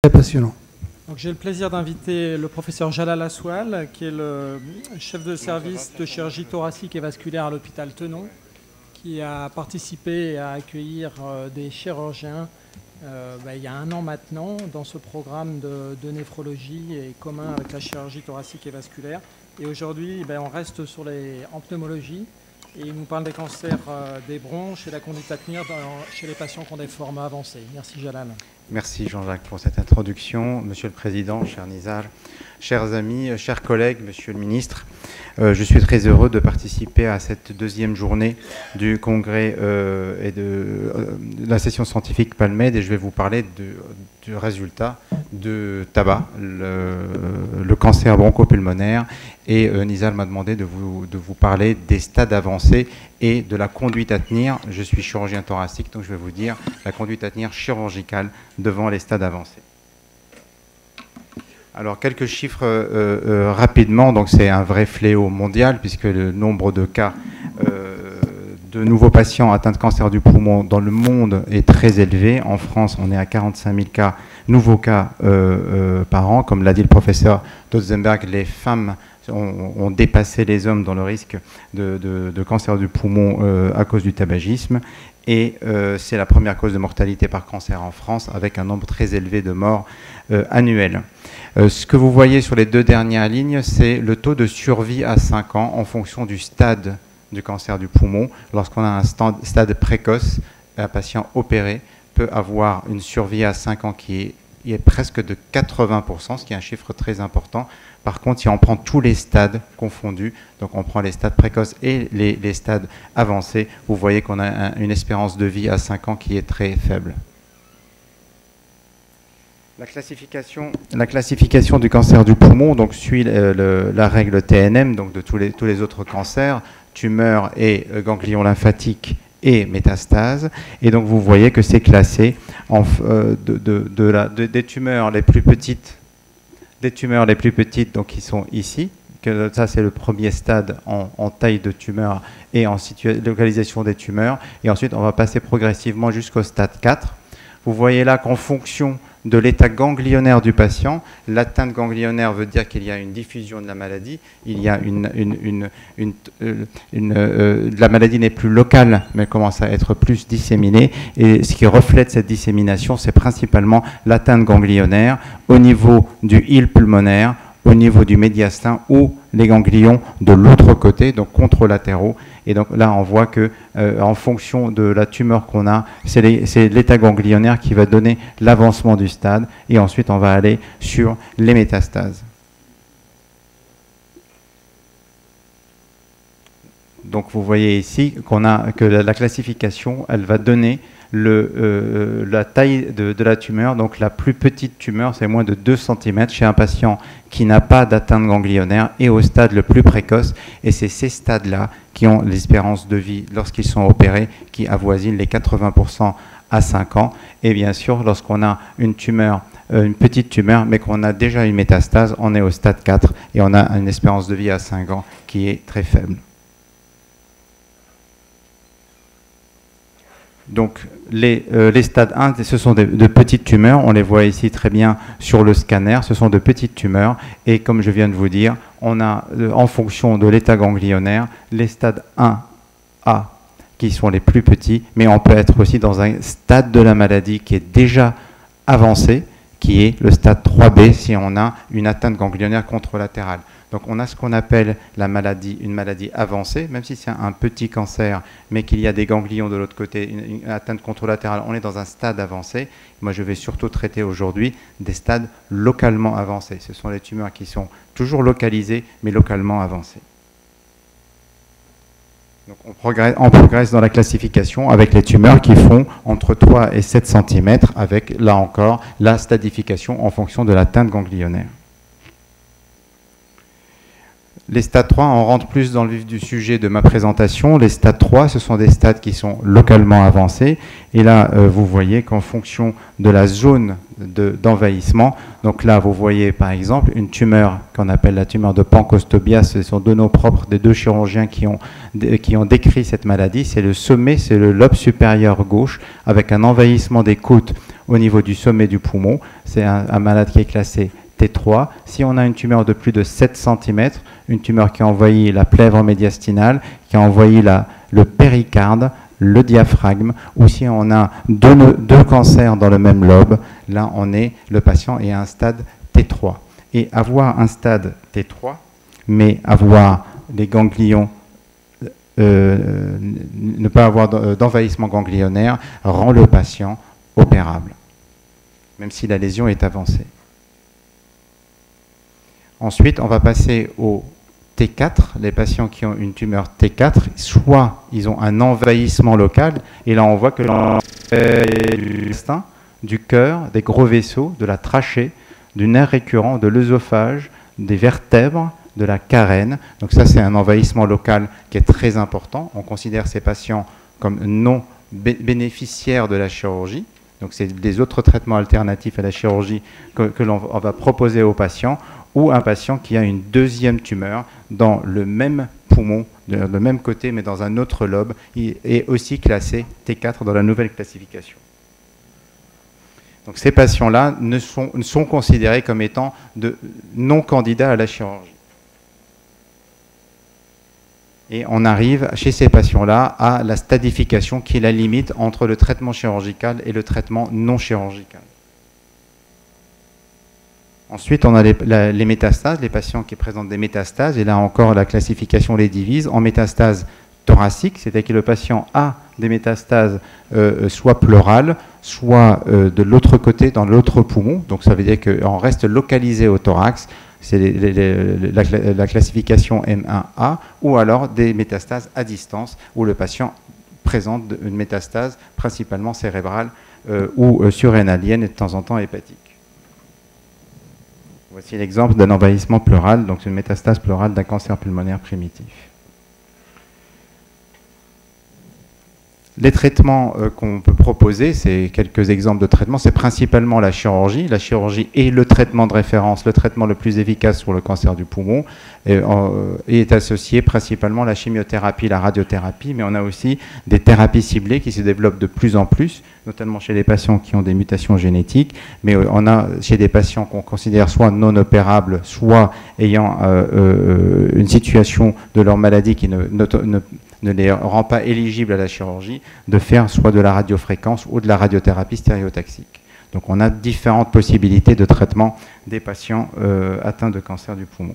Très passionnant. J'ai le plaisir d'inviter le professeur Jalal Aswal, qui est le chef de service de chirurgie thoracique et vasculaire à l'hôpital Tenon, qui a participé à accueillir des chirurgiens il y a 1 an maintenant dans ce programme de néphrologie et commun avec la chirurgie thoracique et vasculaire. Et aujourd'hui, on reste en pneumologie et il nous parle des cancers des bronches et la conduite à tenir chez les patients qui ont des formes avancées. Merci Jalal. Merci Jean-Jacques pour cette introduction. Monsieur le Président, cher Nizar, chers amis, chers collègues, Monsieur le Ministre, je suis très heureux de participer à cette 2e journée du congrès et de la session scientifique PalMed, et je vais vous parler du résultat de tabac, le cancer bronchopulmonaire, et Nizar m'a demandé de vous parler des stades avancés et de la conduite à tenir. Je suis chirurgien thoracique, donc je vais vous dire la conduite à tenir chirurgicale devant les stades avancés. Alors, quelques chiffres rapidement. Donc, c'est un vrai fléau mondial puisque le nombre de cas de nouveaux patients atteints de cancer du poumon dans le monde est très élevé. En France, on est à 45 000 nouveaux cas par an. Comme l'a dit le professeur Dotzenberg, les femmes ont dépassé les hommes dans le risque de cancer du poumon à cause du tabagisme. Et c'est la première cause de mortalité par cancer en France, avec un nombre très élevé de morts annuels. Ce que vous voyez sur les 2 dernières lignes, c'est le taux de survie à 5 ans en fonction du stade du cancer du poumon. Lorsqu'on a un stade précoce, un patient opéré peut avoir une survie à 5 ans qui est presque de 80%, ce qui est un chiffre très important. Par contre, si on prend tous les stades confondus, donc on prend les stades précoces et les stades avancés, vous voyez qu'on a une espérance de vie à 5 ans qui est très faible. La classification du cancer du poumon donc, suit la règle TNM, donc de tous les autres cancers, tumeurs et ganglions lymphatiques et métastases. Et donc vous voyez que c'est classé des tumeurs les plus petites. Des tumeurs les plus petites, donc qui sont ici, ça c'est le premier stade en taille de tumeur et en localisation des tumeurs, et ensuite on va passer progressivement jusqu'au stade 4. Vous voyez là qu'en fonction de l'état ganglionnaire du patient, l'atteinte ganglionnaire veut dire qu'il y a une diffusion de la maladie, il y a la maladie n'est plus locale, mais commence à être plus disséminée, et ce qui reflète cette dissémination, c'est principalement l'atteinte ganglionnaire au niveau du île pulmonaire, au niveau du médiastin ou les ganglions de l'autre côté, donc contralatéraux. Et donc là, on voit que en fonction de la tumeur qu'on a, c'est l'état ganglionnaire qui va donner l'avancement du stade. Et ensuite, on va aller sur les métastases. Donc vous voyez ici que la classification, elle va donner la taille de la tumeur. Donc la plus petite tumeur, c'est moins de 2 cm chez un patient qui n'a pas d'atteinte ganglionnaire et au stade le plus précoce. Et c'est ces stades-là qui ont l'espérance de vie lorsqu'ils sont opérés qui avoisinent les 80% à 5 ans. Et bien sûr, lorsqu'on a une petite tumeur, mais qu'on a déjà une métastase, on est au stade 4 et on a une espérance de vie à 5 ans qui est très faible. Donc les stades 1, ce sont de petites tumeurs, on les voit ici très bien sur le scanner, ce sont de petites tumeurs, et comme je viens de vous dire, on a en fonction de l'état ganglionnaire, les stades 1A qui sont les plus petits, mais on peut être aussi dans un stade de la maladie qui est déjà avancé, qui est le stade 3B si on a une atteinte ganglionnaire contralatérale. Donc on a ce qu'on appelle une maladie avancée, même si c'est un petit cancer, mais qu'il y a des ganglions de l'autre côté, une atteinte contralatérale, on est dans un stade avancé. Moi je vais surtout traiter aujourd'hui des stades localement avancés. Ce sont les tumeurs qui sont toujours localisées, mais localement avancées. Donc on progresse dans la classification avec les tumeurs qui font entre 3 et 7 cm, avec là encore la stadification en fonction de l'atteinte ganglionnaire. Les stades 3, on rentre plus dans le vif du sujet de ma présentation. Les stades 3, ce sont des stades qui sont localement avancés. Et là, vous voyez qu'en fonction de la zone d'envahissement, donc là, vous voyez par exemple une tumeur qu'on appelle la tumeur de Pancostobias. Ce sont deux noms propres des deux chirurgiens qui ont décrit cette maladie. C'est le sommet, c'est le lobe supérieur gauche, avec un envahissement des côtes au niveau du sommet du poumon. C'est un malade qui est classé T3. Si on a une tumeur de plus de 7 cm, une tumeur qui a envahi la plèvre médiastinale, qui a envahi le péricarde, le diaphragme, ou si on a deux cancers dans le même lobe, là le patient est à un stade T3. Et avoir un stade T3, mais avoir les ganglions, ne pas avoir d'envahissement ganglionnaire, rend le patient opérable, même si la lésion est avancée. Ensuite, on va passer au T4. Les patients qui ont une tumeur T4, soit ils ont un envahissement local, et là on voit que du intestin, du cœur, des gros vaisseaux, de la trachée, du nerf récurrent, de l'œsophage, des vertèbres, de la carène. Donc ça, c'est un envahissement local qui est très important. On considère ces patients comme non bénéficiaires de la chirurgie. Donc c'est des autres traitements alternatifs à la chirurgie que l'on va proposer aux patients, ou un patient qui a une deuxième tumeur dans le même poumon, le même côté, mais dans un autre lobe, il est aussi classé T4 dans la nouvelle classification. Donc ces patients-là sont considérés comme étant non candidats à la chirurgie. Et on arrive chez ces patients-là à la stadification qui est la limite entre le traitement chirurgical et le traitement non chirurgical. Ensuite, on a les métastases, les patients qui présentent des métastases, et là encore, la classification les divise en métastases thoraciques, c'est-à-dire que le patient a des métastases soit pleurales, soit de l'autre côté, dans l'autre poumon, donc ça veut dire qu'on reste localisé au thorax, c'est la classification M1A, ou alors des métastases à distance, où le patient présente une métastase principalement cérébrale ou surrénalienne et de temps en temps hépatique. Voici l'exemple d'un envahissement pleural, donc une métastase pleurale d'un cancer pulmonaire primitif. Les traitements qu'on peut proposer, c'est quelques exemples de traitements, c'est principalement la chirurgie. La chirurgie est le traitement de référence, le traitement le plus efficace pour le cancer du poumon, et est associé principalement à la chimiothérapie, la radiothérapie, mais on a aussi des thérapies ciblées qui se développent de plus en plus, notamment chez les patients qui ont des mutations génétiques, mais on a chez des patients qu'on considère soit non opérables, soit ayant une situation de leur maladie qui ne les rend pas éligibles à la chirurgie, de faire soit de la radiofréquence ou de la radiothérapie stéréotaxique. Donc on a différentes possibilités de traitement des patients atteints de cancer du poumon.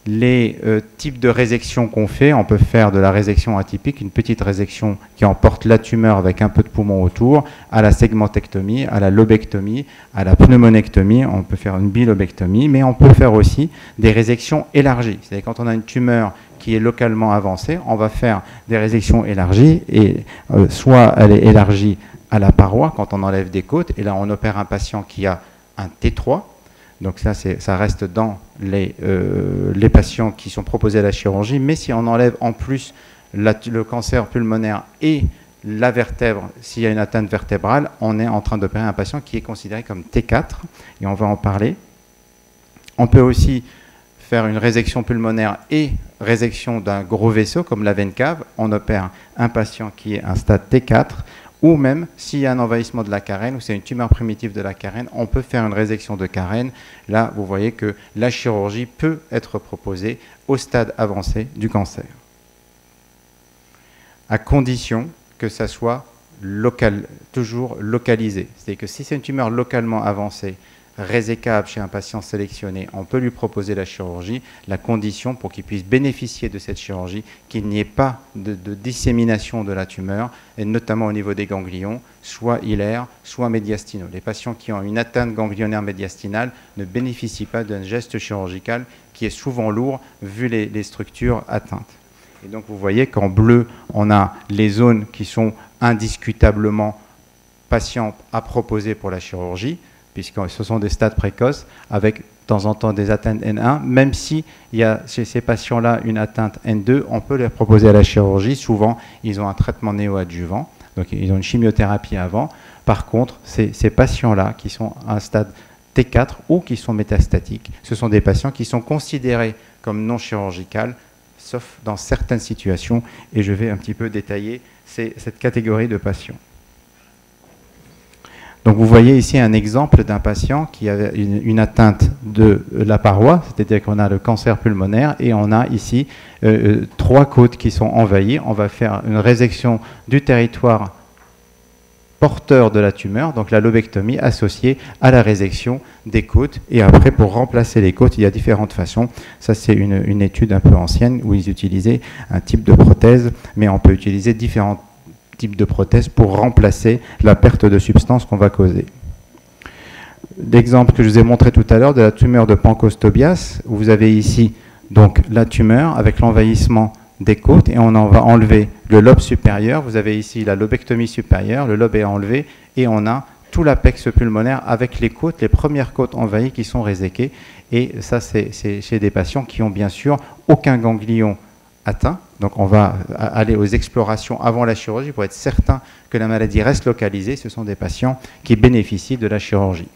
Les types de résection qu'on fait, on peut faire de la résection atypique, une petite résection qui emporte la tumeur avec un peu de poumon autour, à la segmentectomie, à la lobectomie, à la pneumonectomie, on peut faire une bilobectomie, mais on peut faire aussi des résections élargies. C'est-à-dire quand on a une tumeur qui est localement avancée, on va faire des résections élargies, et soit elle est élargie à la paroi quand on enlève des côtes, et là on opère un patient qui a un T3, donc ça reste dans les patients qui sont proposés à la chirurgie, mais si on enlève en plus le cancer pulmonaire et la vertèbre, s'il y a une atteinte vertébrale, on est en train d'opérer un patient qui est considéré comme T4, et on va en parler. On peut aussi faire une résection pulmonaire et résection d'un gros vaisseau comme la veine cave. On opère un patient qui est un stade T4, ou même s'il y a un envahissement de la carène ou c'est une tumeur primitive de la carène, on peut faire une résection de carène. Là, vous voyez que la chirurgie peut être proposée au stade avancé du cancer, à condition que ça soit toujours localisé. C'est-à-dire que si c'est une tumeur localement avancée, résécable chez un patient sélectionné, on peut lui proposer la chirurgie, la condition pour qu'il puisse bénéficier de cette chirurgie, qu'il n'y ait pas de dissémination de la tumeur, et notamment au niveau des ganglions, soit hilaires, soit médiastinaux. Les patients qui ont une atteinte ganglionnaire médiastinale ne bénéficient pas d'un geste chirurgical qui est souvent lourd vu les structures atteintes. Et donc vous voyez qu'en bleu, on a les zones qui sont indiscutablement patients à proposer pour la chirurgie, puisque ce sont des stades précoces, avec temps en temps des atteintes N1, même si il y a chez ces patients-là une atteinte N2, on peut les proposer à la chirurgie. Souvent, ils ont un traitement néoadjuvant, donc ils ont une chimiothérapie avant. Par contre, ces patients-là qui sont à un stade T4 ou qui sont métastatiques, ce sont des patients qui sont considérés comme non chirurgicales, sauf dans certaines situations, et je vais un petit peu détailler cette catégorie de patients. Donc vous voyez ici un exemple d'un patient qui avait une atteinte de la paroi, c'est-à-dire qu'on a le cancer pulmonaire et on a ici 3 côtes qui sont envahies. On va faire une résection du territoire porteur de la tumeur, donc la lobectomie associée à la résection des côtes. Et après, pour remplacer les côtes, il y a différentes façons. Ça, c'est une étude un peu ancienne où ils utilisaient un type de prothèse, mais on peut utiliser différents type de prothèse pour remplacer la perte de substance qu'on va causer. L'exemple que je vous ai montré tout à l'heure de la tumeur de Pancoast-Tobias, où vous avez ici donc la tumeur avec l'envahissement des côtes et on en va enlever le lobe supérieur. Vous avez ici la lobectomie supérieure, le lobe est enlevé et on a tout l'apex pulmonaire avec les côtes, les premières côtes envahies qui sont réséquées. Et ça, c'est chez des patients qui ont bien sûr aucun ganglion atteint. Donc on va aller aux explorations avant la chirurgie pour être certain que la maladie reste localisée. Ce sont des patients qui bénéficient de la chirurgie.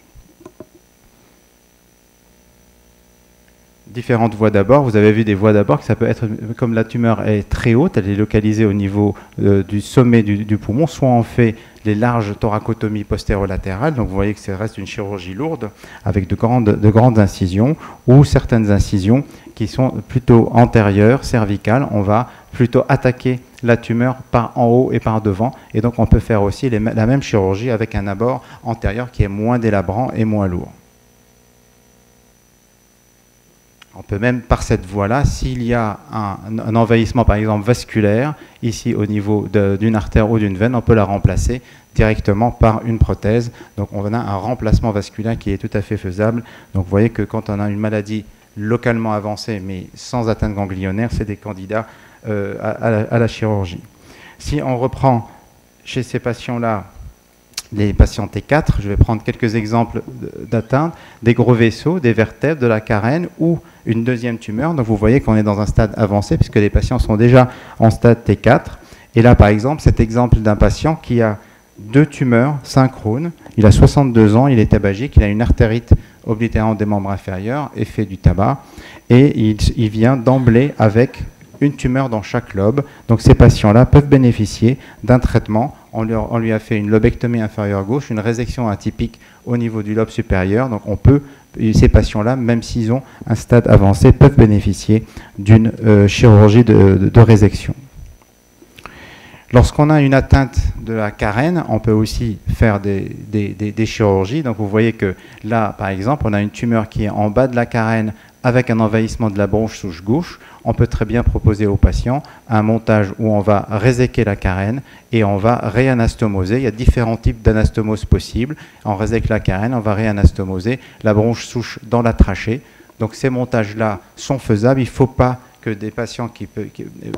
Différentes voies d'abord. Vous avez vu des voies d'abord que ça peut être, comme la tumeur est très haute, elle est localisée au niveau du sommet du poumon, soit on fait les larges thoracotomies postérolatérales, donc vous voyez que ça reste une chirurgie lourde avec de grandes incisions, ou certaines incisions qui sont plutôt antérieures, cervicales. On va plutôt attaquer la tumeur par en haut et par devant, et donc on peut faire aussi la même chirurgie avec un abord antérieur qui est moins délabrant et moins lourd. On peut même, par cette voie-là, s'il y a un envahissement, par exemple, vasculaire, ici au niveau d'une artère ou d'une veine, on peut la remplacer directement par une prothèse. Donc on a un remplacement vasculaire qui est tout à fait faisable. Donc vous voyez que quand on a une maladie localement avancée, mais sans atteinte ganglionnaire, c'est des candidats à la chirurgie. Si on reprend chez ces patients-là, les patients T4, je vais prendre quelques exemples d'atteinte, des gros vaisseaux, des vertèbres, de la carène ou une deuxième tumeur. Donc vous voyez qu'on est dans un stade avancé puisque les patients sont déjà en stade T4. Et là, par exemple, cet exemple d'un patient qui a 2 tumeurs synchrones, il a 62 ans, il est tabagique, il a une artérite oblitérante des membres inférieurs, effet du tabac, et il vient d'emblée avec une tumeur dans chaque lobe. Donc ces patients-là peuvent bénéficier d'un traitement. On lui a fait une lobectomie inférieure gauche, une résection atypique au niveau du lobe supérieur. Donc ces patients-là, même s'ils ont un stade avancé, peuvent bénéficier d'une chirurgie de résection. Lorsqu'on a une atteinte de la carène, on peut aussi faire des chirurgies. Donc vous voyez que là, par exemple, on a une tumeur qui est en bas de la carène avec un envahissement de la bronche souche gauche. On peut très bien proposer aux patients un montage où on va réséquer la carène et on va réanastomoser. Il y a différents types d'anastomose possibles. On réséque la carène, on va réanastomoser la bronche souche dans la trachée. Donc ces montages-là sont faisables. Il ne faut pas que des patients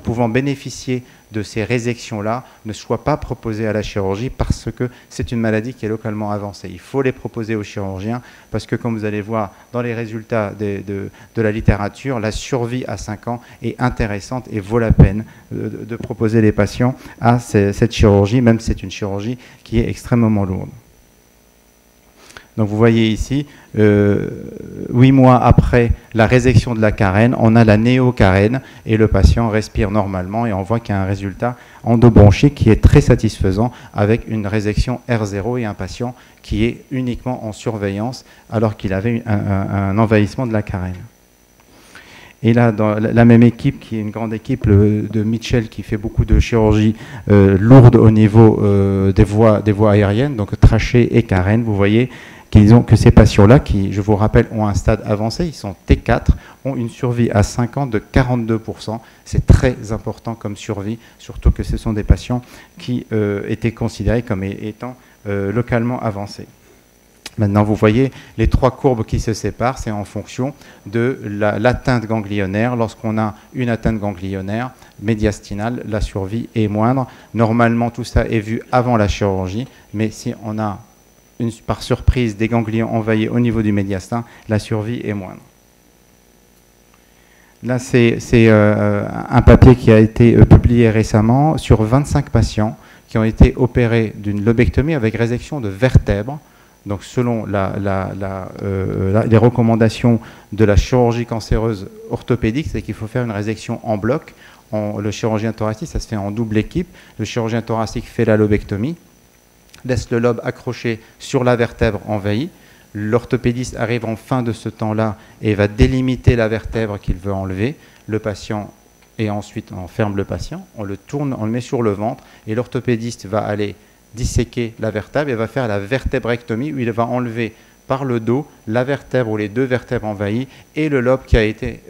pouvant bénéficier de ces résections-là ne soient pas proposés à la chirurgie parce que c'est une maladie qui est localement avancée. Il faut les proposer aux chirurgiens parce que, comme vous allez voir dans les résultats de la littérature, la survie à 5 ans est intéressante et vaut la peine de proposer les patients à cette chirurgie, même si c'est une chirurgie qui est extrêmement lourde. Donc vous voyez ici, 8 mois après la résection de la carène, on a la néocarène et le patient respire normalement et on voit qu'il y a un résultat endobronchique qui est très satisfaisant avec une résection R0 et un patient qui est uniquement en surveillance alors qu'il avait un envahissement de la carène. Et là, dans la même équipe, qui est une grande équipe de Mitchell, qui fait beaucoup de chirurgie lourde au niveau des voies aériennes, donc trachée et carène, vous voyez que ces patients-là, qui, je vous rappelle, ont un stade avancé, ils sont T4, ont une survie à 5 ans de 42%. C'est très important comme survie, surtout que ce sont des patients qui étaient considérés comme étant localement avancés. Maintenant, vous voyez les 3 courbes qui se séparent, c'est en fonction de l'atteinte ganglionnaire. Lorsqu'on a une atteinte ganglionnaire médiastinale, la survie est moindre. Normalement, tout ça est vu avant la chirurgie, mais si on a par surprise des ganglions envahis au niveau du médiastin, la survie est moindre. Là, c'est un papier qui a été publié récemment sur 25 patients qui ont été opérés d'une lobectomie avec résection de vertèbres. Donc, selon les recommandations de la chirurgie cancéreuse orthopédique, c'est qu'il faut faire une résection en bloc. Le chirurgien thoracique, ça se fait en double équipe. Le chirurgien thoracique fait la lobectomie, laisse le lobe accroché sur la vertèbre envahie. L'orthopédiste arrive en fin de ce temps-là et va délimiter la vertèbre qu'il veut enlever. Le patient, et ensuite on ferme le patient, on le tourne, on le met sur le ventre, et l'orthopédiste va aller disséquer la vertèbre et va faire la vertébrectomie où il va enlever par le dos la vertèbre ou les deux vertèbres envahies et le lobe qui a été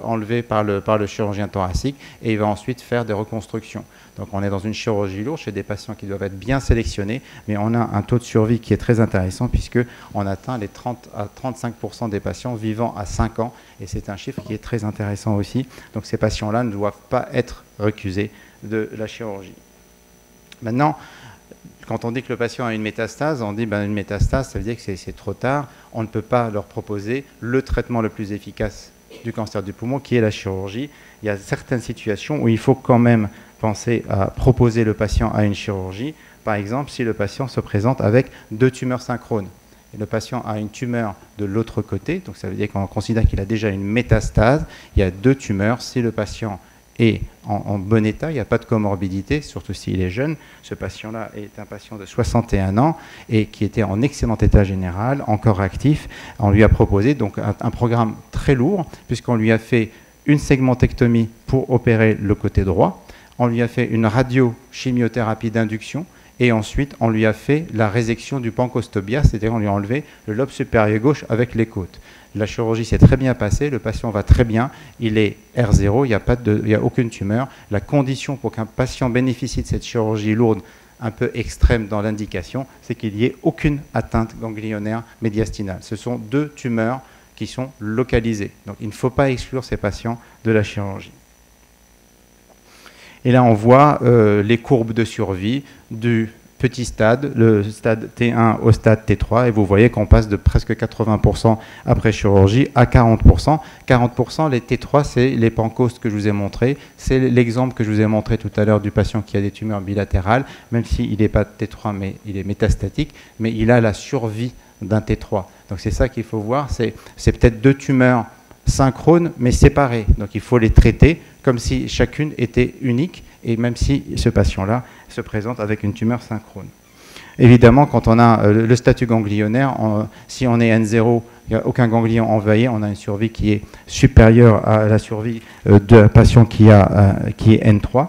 enlevé par le chirurgien thoracique, et il va ensuite faire des reconstructions. Donc on est dans une chirurgie lourde chez des patients qui doivent être bien sélectionnés, mais on a un taux de survie qui est très intéressant puisqu'on atteint les 30 à 35% des patients vivant à 5 ans, et c'est un chiffre qui est très intéressant aussi. Donc ces patients-là ne doivent pas être recusés de la chirurgie. Maintenant, quand on dit que le patient a une métastase, on dit une métastase, ça veut dire que c'est trop tard. On ne peut pas leur proposer le traitement le plus efficace du cancer du poumon, qui est la chirurgie. Il y a certaines situations où il faut quand même penser à proposer le patient à une chirurgie. Par exemple, si le patient se présente avec 2 tumeurs synchrones, et le patient a une tumeur de l'autre côté, donc ça veut dire qu'on considère qu'il a déjà une métastase, il y a 2 tumeurs. Si le patient est en bon état, il n'y a pas de comorbidité, surtout s'il est jeune. Ce patient-là est un patient de 61 ans et qui était en excellent état général, encore actif. On lui a proposé donc un programme très lourd, puisqu'on lui a fait une segmentectomie pour opérer le côté droit, on lui a fait une radiochimiothérapie d'induction, et ensuite on lui a fait la résection du pancostobia, c'est-à-dire on lui a enlevé le lobe supérieur gauche avec les côtes. La chirurgie s'est très bien passée, le patient va très bien, il est R0, il n'y a aucune tumeur. La condition pour qu'un patient bénéficie de cette chirurgie lourde, un peu extrême dans l'indication, c'est qu'il n'y ait aucune atteinte ganglionnaire médiastinale. Ce sont 2 tumeurs qui sont localisées. Donc il ne faut pas exclure ces patients de la chirurgie. Et là, on voit les courbes de survie du petit stade, le stade T1 au stade T3, et vous voyez qu'on passe de presque 80% après chirurgie à 40%. 40%, les T3, c'est les pancostes que je vous ai montrés. C'est l'exemple que je vous ai montré tout à l'heure du patient qui a des tumeurs bilatérales, même s'il n'est pas T3, mais il est métastatique, mais il a la survie d'un T3. Donc c'est ça qu'il faut voir, c'est peut-être 2 tumeurs synchrones, mais séparées. Donc il faut les traiter comme si chacune était unique, et même si ce patient-là se présente avec une tumeur synchrone. Évidemment, quand on a le statut ganglionnaire, si on est N0, il n'y a aucun ganglion envahi, on a une survie qui est supérieure à la survie d'un patient qui est N3.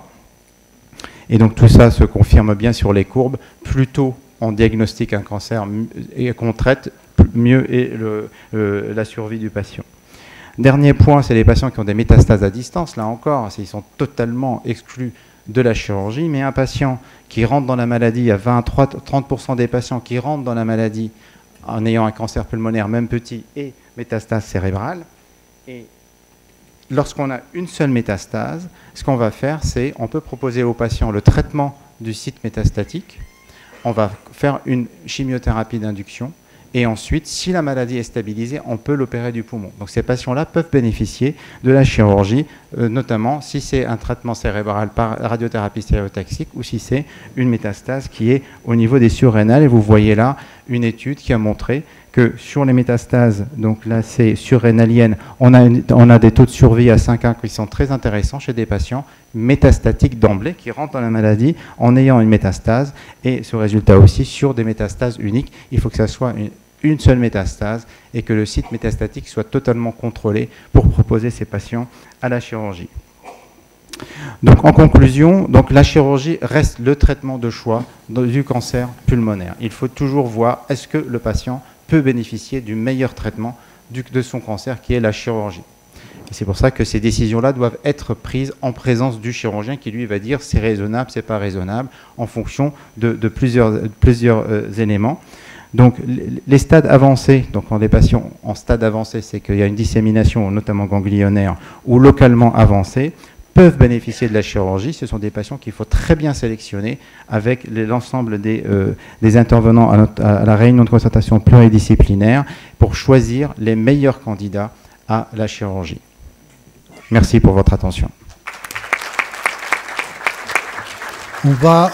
Et donc tout ça se confirme bien sur les courbes. Plus tôt on diagnostique un cancer et qu'on traite, mieux est la survie du patient. Dernier point, c'est les patients qui ont des métastases à distance. Là encore, ils sont totalement exclus de la chirurgie, mais un patient qui rentre dans la maladie, il y a 30% des patients qui rentrent dans la maladie en ayant un cancer pulmonaire, même petit, et métastase cérébrale. Et lorsqu'on a une seule métastase, ce qu'on va faire, c'est on peut proposer au patient le traitement du site métastatique, on va faire une chimiothérapie d'induction, et ensuite, si la maladie est stabilisée, on peut l'opérer du poumon. Donc ces patients-là peuvent bénéficier de la chirurgie, notamment si c'est un traitement cérébral par radiothérapie stéréotaxique ou si c'est une métastase qui est au niveau des surrénales. Et vous voyez là une étude qui a montré que sur les métastases, donc là c'est surrénalienne, on a des taux de survie à 5 ans qui sont très intéressants chez des patients métastatiques d'emblée qui rentrent dans la maladie en ayant une métastase, et ce résultat aussi sur des métastases uniques. Il faut que ça soit une seule métastase et que le site métastatique soit totalement contrôlé pour proposer ces patients à la chirurgie. Donc en conclusion, donc la chirurgie reste le traitement de choix du cancer pulmonaire. Il faut toujours voir est-ce que le patient peut bénéficier du meilleur traitement de son cancer qui est la chirurgie. Et c'est pour ça que ces décisions-là doivent être prises en présence du chirurgien qui lui va dire c'est raisonnable, c'est pas raisonnable, en fonction de plusieurs éléments. Donc les stades avancés, donc quand des patients en stade avancé, c'est qu'il y a une dissémination, notamment ganglionnaire, ou localement avancée, peuvent bénéficier de la chirurgie. Ce sont des patients qu'il faut très bien sélectionner avec l'ensemble des intervenants à la réunion de concertation pluridisciplinaire pour choisir les meilleurs candidats à la chirurgie. Merci pour votre attention. On va